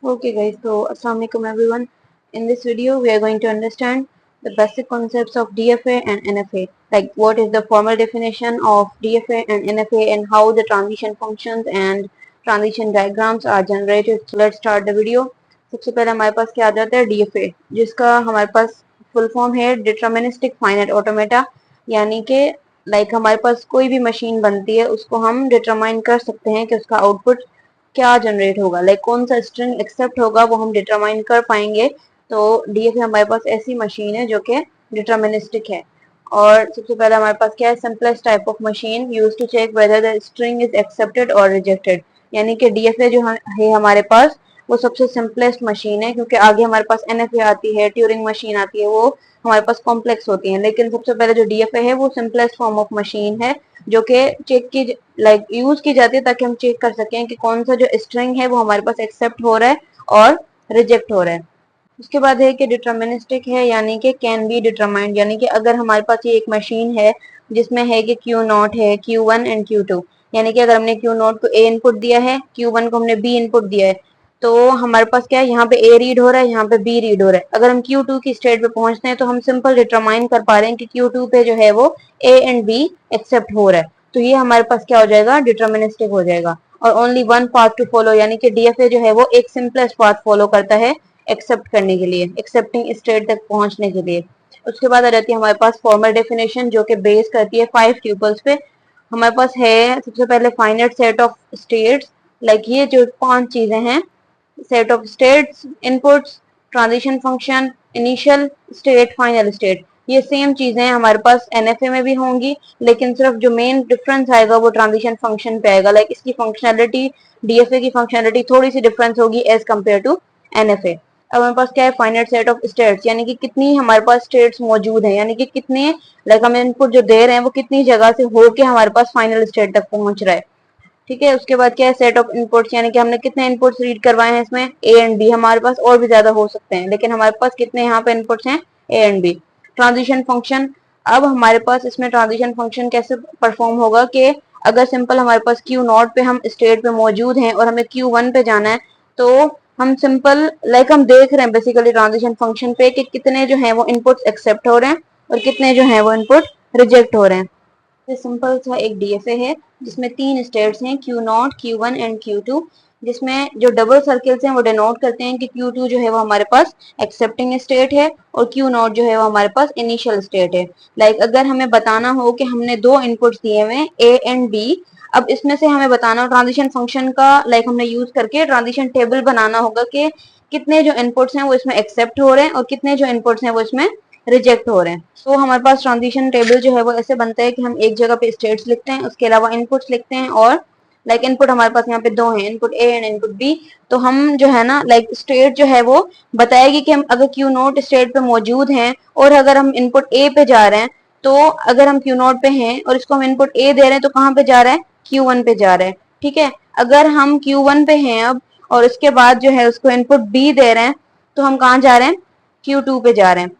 Okay guys, so Assalamualaikum everyone. In this video we are going to understand the basic concepts of DFA and NFA, like what is the formal definition of DFA and NFA and how the transition functions and transition diagrams are generated. So let's start the video. सबसे पहले हमारे पास क्या आ जाता है DFA, जिसका हमारे पास full form है डिटरमिनिस्टिक फाइनाइट ऑटोमेटा, यानी कि हमारे पास कोई भी मशीन बनती है उसको हम डिटरमाइन कर सकते हैं कि उसका आउटपुट क्या जनरेट होगा, कौन सा स्ट्रिंग एक्सेप्ट होगा वो हम डिटरमाइन कर पाएंगे। तो डीएफए हमारे पास ऐसी मशीन है जो कि डिटरमिनिस्टिक है। और सबसे पहले हमारे पास क्या है, simplest type of machine use to check whether the string is accepted और रिजेक्टेड, यानी कि डीएफए जो है हमारे पास वो सबसे सिंपलेस्ट मशीन है, क्योंकि आगे हमारे पास एनएफए आती है, ट्यूरिंग मशीन आती है, वो हमारे पास कॉम्प्लेक्स होती है। लेकिन सबसे पहले जो डीएफए है वो सिंपलेस्ट फॉर्म ऑफ मशीन है जो कि चेक की यूज की जाती है ताकि हम चेक कर सकें कि कौन सा जो स्ट्रिंग है वो हमारे पास एक्सेप्ट हो रहा है और रिजेक्ट हो रहा है। उसके बाद है कि डिटरमिनिस्टिक है, यानी कि कैन बी डिटरमाइंड, यानी कि अगर हमारे पास ये एक मशीन है जिसमें है कि क्यू नॉट है, q one and q two, यानी कि अगर हमने क्यू नॉट को ए इनपुट दिया है, क्यू वन को हमने बी इनपुट दिया है, तो हमारे पास क्या है, यहाँ पे ए रीड हो रहा है, यहाँ पे बी रीड हो रहा है। अगर हम क्यू टू की स्टेट पे पहुंचते हैं तो हम सिंपल डिटरमाइन कर पा रहे हैं कि क्यू टू पे जो है वो ए एंड बी एक्सेप्ट हो रहा है, तो ये हमारे पास क्या हो जाएगा, डिटरमिनिस्टिक हो जाएगा। और only one path to follow, यानी कि डीएफए जो है वो एक सिंपलेस्ट पाथ फॉलो करता है एक्सेप्ट करने के लिए, एक्सेप्टिंग स्टेट तक पहुंचने के लिए। उसके बाद आ जाती है हमारे पास फॉर्मल डेफिनेशन जो कि बेस करती है 5 ट्यूपल्स पे। हमारे पास है सबसे पहले फाइनाइट सेट ऑफ स्टेट्स, ये जो 5 चीजें हैं, set of states, inputs, transition function, initial state, final state, ये सेम चीजें हमारे पास एनएफए में भी होंगी, लेकिन सिर्फ जो मेन डिफरेंस आएगा वो ट्रांजिशन फंक्शन पे आएगा। इसकी फंक्शनैलिटी, डीएफए की फंक्शनैलिटी थोड़ी सी डिफरेंस होगी एज कम्पेयर टू एनएफए। अब हमारे पास क्या है, फाइनाइट सेट ऑफ स्टेट्स, यानी कि कितनी हमारे पास स्टेट्स मौजूद हैं, यानी कि कितने हम इनपुट जो दे रहे हैं वो कितनी जगह से होके हमारे पास फाइनल स्टेट तक पहुंच रहा है। ठीक है, उसके बाद क्या है, सेट ऑफ इनपुट्स, यानी कि हमने कितने इनपुट्स रीड करवाए हैं इसमें, ए एंड बी, हमारे पास और भी ज्यादा हो सकते हैं लेकिन हमारे पास कितने यहाँ पे इनपुट्स हैं, a and b. Transition function, अब हमारे पास इसमें ट्रांजिशन फंक्शन कैसे परफॉर्म होगा कि अगर सिंपल हमारे पास क्यू नॉट पे हम स्टेट पे मौजूद हैं और हमें क्यू वन पे जाना है, तो हम सिंपल हम देख रहे हैं बेसिकली ट्रांजिशन फंक्शन पे कि कितने जो है वो इनपुट्स एक्सेप्ट हो रहे हैं और कितने जो है वो इनपुट रिजेक्ट हो रहे हैं। सिंपल सा एक डीएफए है जिसमें 3 स्टेट्स हैं, q naught, q one and q two, जिसमें जो डबल सर्कल्स हैं वो डिनोट करते हैं कि क्यू टू जो है वो हमारे पास एक्सेप्टिंग स्टेट है और क्यू नॉट जो है वो हमारे पास इनिशियल स्टेट है। अगर हमें बताना हो कि हमने 2 इनपुट्स दिए हुए हैं, ए एंड बी, अब इसमें से हमें बताना हो ट्रांजिशन फंक्शन का हमने यूज करके ट्रांजिशन टेबल बनाना होगा कि कितने जो इनपुट्स हैं वो इसमें एक्सेप्ट हो रहे हैं और कितने जो इनपुट्स हैं वो इसमें रिजेक्ट हो रहे हैं। तो हमारे पास ट्रांजिशन टेबल जो है वो ऐसे बनता है कि हम एक जगह पे स्टेट्स लिखते हैं, उसके अलावा इनपुट्स लिखते हैं, और इनपुट हमारे पास यहाँ पे 2 हैं, input a and input b. तो हम जो है ना स्टेट जो है वो बताएगी कि हम अगर क्यू नोट स्टेट पे मौजूद हैं और अगर हम इनपुट ए पे जा रहे हैं, तो अगर हम क्यू नोट पे हैं और इसको हम इनपुट ए दे रहे हैं तो कहाँ पे जा रहा है, क्यू वन पे जा रहा है। ठीक है, अगर हम क्यू वन पे हैं अब और इसके बाद जो है उसको इनपुट बी दे रहे हैं तो हम कहाँ जा रहे हैं, क्यू टू पे जा रहे हैं।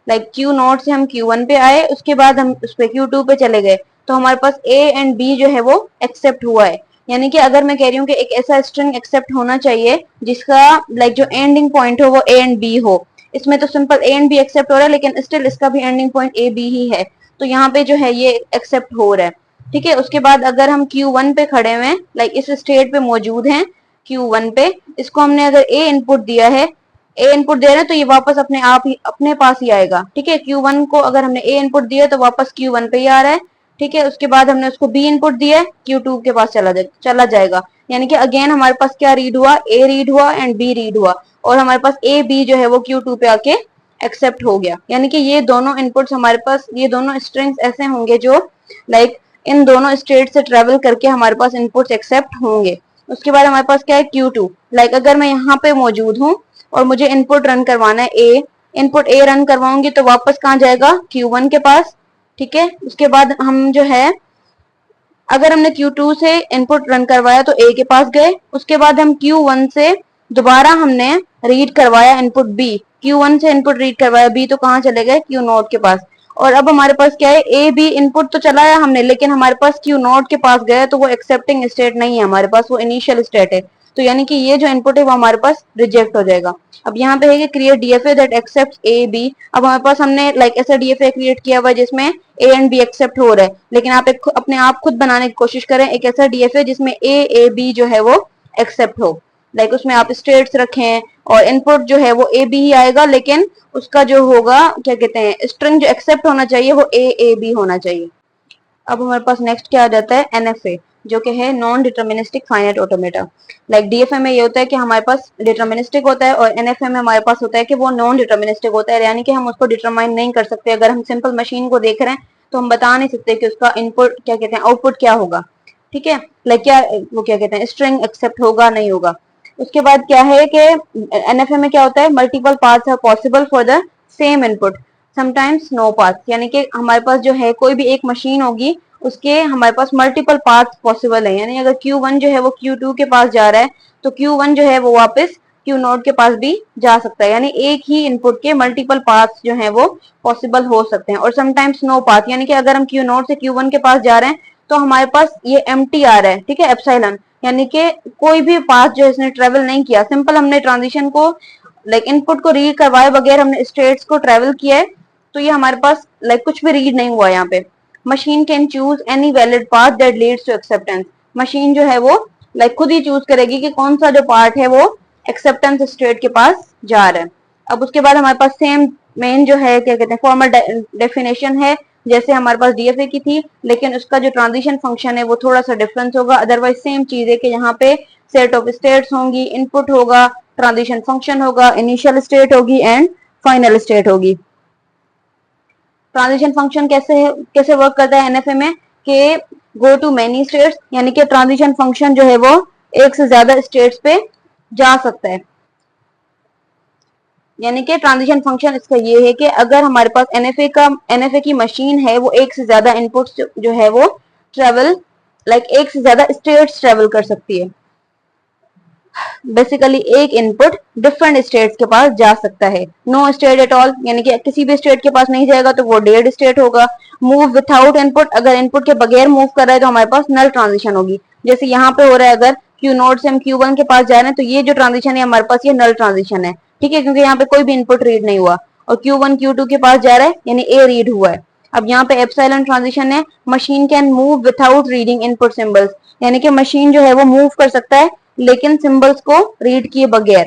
क्यू नॉट से हम क्यू वन पे आए, उसके बाद हम उस पे क्यू टू पे चले गए, तो हमारे पास ए एंड बी जो है वो एक्सेप्ट हुआ है। यानी कि अगर मैं कह रही हूँ कि एक ऐसा स्ट्रिंग एक्सेप्ट होना चाहिए जिसका जो एंडिंग पॉइंट हो वो ए एंड बी हो, इसमें तो simple a and b accept हो रहा है लेकिन स्टिल इसका भी एंडिंग पॉइंट ए बी ही है, तो यहाँ पे जो है ये एक्सेप्ट हो रहा है। ठीक है, उसके बाद अगर हम क्यू वन पे खड़े हुए हैं, इस स्टेट पे मौजूद हैं क्यू वन पे, इसको हमने अगर ए इनपुट दिया है, ए इनपुट दे रहे हैं तो ये वापस अपने आप ही अपने पास ही आएगा। ठीक है, क्यू वन को अगर हमने ए इनपुट दिया तो वापस क्यू वन पे ही आ रहा है। ठीक है, उसके बाद हमने उसको बी इनपुट दिया है, क्यू टू के पास चला जाएगा। यानी कि अगेन हमारे पास क्या रीड हुआ, ए रीड हुआ एंड बी रीड हुआ, और हमारे पास ए बी जो है वो क्यू टू पे आके एक्सेप्ट हो गया। यानी कि ये दोनों इनपुट्स हमारे पास, ये दोनों स्ट्रिंग्स ऐसे होंगे जो इन दोनों स्टेट से ट्रेवल करके हमारे पास इनपुट्स एक्सेप्ट होंगे। उसके बाद हमारे पास क्या है, क्यू टू, अगर मैं यहाँ पे मौजूद हूँ और मुझे इनपुट रन करवाना है ए, इनपुट ए रन करवाऊंगी तो वापस कहाँ जाएगा, Q1 के पास। ठीक है, उसके बाद हम जो है अगर हमने Q2 से इनपुट रन करवाया तो ए के पास गए, उसके बाद हम Q1 से दोबारा हमने रीड करवाया इनपुट बी, Q1 से इनपुट रीड करवाया बी, तो कहाँ चले गए, Q नोट के पास। और अब हमारे पास क्या है, ए बी इनपुट तो चलाया हमने लेकिन हमारे पास Q नोट के पास गया तो वो एक्सेप्टिंग स्टेट नहीं है, हमारे पास वो इनिशियल स्टेट है। तो यानी कि ये जो इनपुट है वो हमारे पास रिजेक्ट हो जाएगा। अब यहाँ पे है कि create DFA that accept a b. अब हमारे पास हमने ऐसा डीएफए क्रिएट किया हुआ जिसमें ए एंड बी एक्सेप्ट हो रहा है, लेकिन आप अपने आप खुद बनाने की कोशिश करें एक ऐसा डीएफए जिसमें ए बी जो है वो एक्सेप्ट हो। उसमें आप स्टेट्स रखें और इनपुट जो है वो ए बी ही आएगा, लेकिन उसका जो होगा क्या कहते हैं स्ट्रिंग जो एक्सेप्ट होना चाहिए वो ए बी होना चाहिए। अब हमारे पास नेक्स्ट क्या आ जाता है, एनएफए, जो कि है non deterministic finite automata. DFA में ये होता है कि हमारे पास डिटर्मिनिस्टिक होता है और एनएफए में हमारे पास होता है कि वो नॉन डिटर्मिनिस्टिक होता है, यानी कि हम उसको डिटरमाइन नहीं कर सकते। अगर हम सिंपल मशीन को देख रहे हैं तो हम बता नहीं सकते कि उसका इनपुट क्या कहते हैं आउटपुट क्या होगा। ठीक है, क्या वो क्या कहते हैं स्ट्रिंग एक्सेप्ट होगा नहीं होगा। उसके बाद क्या है कि एनएफए में क्या होता है, multiple paths are possible for the same input, sometimes no path, यानी कि हमारे पास जो है कोई भी एक मशीन होगी उसके हमारे पास मल्टीपल पाथ पॉसिबल है। यानी अगर Q1 जो है वो Q2 के पास जा रहा है तो Q1 जो है वो वापस Q0 के पास भी जा सकता है, यानी एक ही इनपुट के मल्टीपल पाथ जो है वो पॉसिबल हो सकते हैं। और समटाइम्स नो पाथ, यानी कि अगर हम Q0 से Q1 के पास जा रहे हैं तो हमारे पास ये एम्प्टी आ रहा है, ठीक है, एप्सिलॉन, यानी कि कोई भी पाथ जो इसने ट्रेवल नहीं किया। सिंपल हमने ट्रांजिशन को इनपुट को रीड करवाए बगैर हमने स्टेट्स को ट्रेवल किया है, तो ये हमारे पास कुछ भी रीड नहीं हुआ यहाँ पे। Machine can choose any valid path that leads to acceptance. Machine जो है वो खुद ही चूज करेगी कि कौन सा जो पार्ट है वो एक्सेप्टेंस स्टेट के पास जा रहा है। अब उसके बाद हमारे पास सेम मेन जो है क्या कहते हैं फॉर्मल डेफिनेशन है जैसे हमारे पास डीएफए की थी, लेकिन उसका जो ट्रांजिशन फंक्शन है वो थोड़ा सा डिफरेंस होगा। अदरवाइज सेम चीज है कि यहाँ पे सेट ऑफ स्टेट्स होंगी, इनपुट होगा, ट्रांजिशन फंक्शन होगा, इनिशियल स्टेट होगी एंड फाइनल स्टेट होगी। ट्रांजिशन फंक्शन कैसे वर्क करता है एनएफए में कि गो टू मेनी स्टेट्स, यानी कि ट्रांजिशन फंक्शन जो है वो एक से ज्यादा स्टेट्स पे जा सकता है। यानी कि ट्रांजिशन फंक्शन इसका ये है कि अगर हमारे पास एनएफए की मशीन है वो एक से ज्यादा इनपुट्स जो है वो ट्रेवल एक से ज्यादा स्टेट्स ट्रेवल कर सकती है। बेसिकली एक इनपुट डिफरेंट स्टेट्स के पास जा सकता है। नो स्टेट एट ऑल, यानी कि किसी भी स्टेट के पास नहीं जाएगा तो वो डेड स्टेट होगा। मूव विथआउट इनपुट, अगर इनपुट के बगैर मूव कर रहा है तो हमारे पास नल ट्रांजिशन होगी। जैसे यहाँ पे हो रहा है, अगर Q0 से हम Q1 के पास जा रहे हैं तो ये जो ट्रांजिशन है हमारे पास ये नल ट्रांजिशन है, ठीक है, क्योंकि यहाँ पे कोई भी इनपुट रीड नहीं हुआ। और Q1 Q2 के पास जा रहा है यानी ए रीड हुआ है। अब यहाँ पे एप्सिलॉन ट्रांजिशन है, machine can move without reading input symbols, यानी कि मशीन जो है वो मूव कर सकता है लेकिन सिंबल्स को रीड किए बगैर,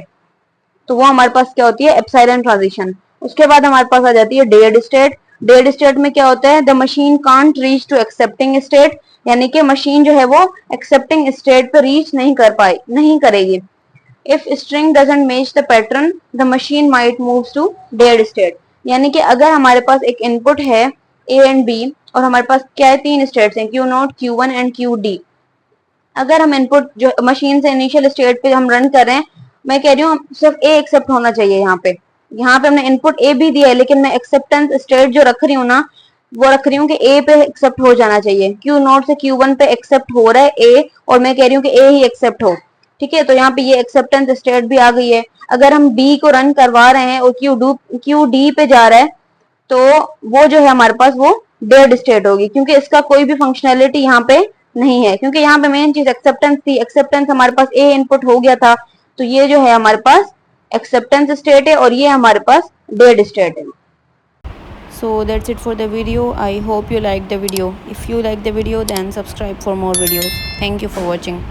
तो वो हमारे पास क्या होती है एप्सिलॉन ट्रांजिशन। उसके बाद हमारे पास आ जाती है डेड स्टेट। डेड स्टेट में क्या होता है, the machine can't reach to accepting state, यानी कि मशीन जो है वो एक्सेप्टिंग स्टेट पे रीच नहीं करेगी। If string doesn't match the pattern the machine might move to dead state, यानी कि अगर हमारे पास एक इनपुट है ए एंड बी और हमारे पास क्या है तीन स्टेट्स हैं Q0 Q1 एंड QD। अगर हम इनपुट जो मशीन से इनिशियल स्टेट पे हम रन कर रहे हैं, मैं कह रही हूँ सिर्फ ए एक्सेप्ट होना चाहिए। यहाँ पे हमने इनपुट ए भी दिया है लेकिन मैं एक्सेप्टेंस स्टेट जो रख रही हूँ ना वो रख रही हूँ कि ए पे एक्सेप्ट हो जाना चाहिए। Q0 से Q1 पे एक्सेप्ट हो रहा है ए और मैं कह रही हूँ कि ए ही एक्सेप्ट हो, ठीक है, तो यहाँ पे ये एक्सेप्टेंस स्टेट भी आ गई है। अगर हम बी को रन करवा रहे हैं और QD पे जा रहा है तो वो जो है हमारे पास वो डेड स्टेट होगी, क्योंकि इसका कोई भी फंक्शनैलिटी यहाँ पे नहीं है, क्योंकि यहाँ पे मेन चीज एक्सेप्टेंस थी। एक्सेप्टेंस हमारे पास ए इनपुट हो गया था तो ये जो है हमारे पास एक्सेप्टेंस स्टेट है और ये हमारे पास डेड स्टेट है। So that's it for the video. I hope you liked the video. If you like the video then subscribe for more videos. Thank you for watching.